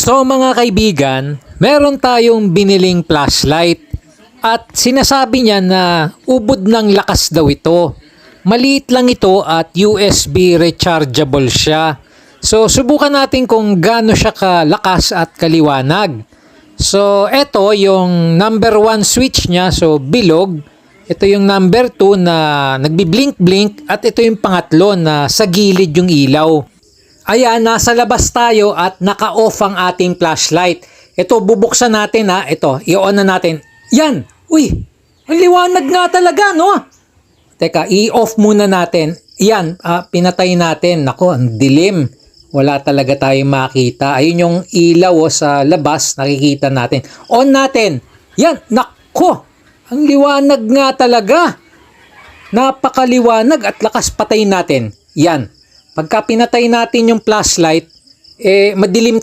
So mga kaibigan, meron tayong biniling flashlight at sinasabi niya na ubod ng lakas daw ito. Maliit lang ito at USB rechargeable siya. So subukan natin kung gaano siya kalakas at kaliwanag. So ito yung number 1 switch niya, so bilog. Ito yung number 2 na nagbi-blink-blink at ito yung pangatlo na sa gilid yung ilaw. Ayan, nasa labas tayo at naka-off ang ating flashlight. Ito, bubuksan natin ha. Ito, i-on na natin. Yan! Uy! Ang liwanag nga talaga, no? Teka, i-off muna natin. Yan, pinatay natin. Nako, ang dilim. Wala talaga tayong makita. Ayun yung ilaw sa labas, nakikita natin. On natin. Yan, nako! Ang liwanag nga talaga. Napakaliwanag at lakas, patay natin. Yan. Pagka pinatay natin yung flashlight, madilim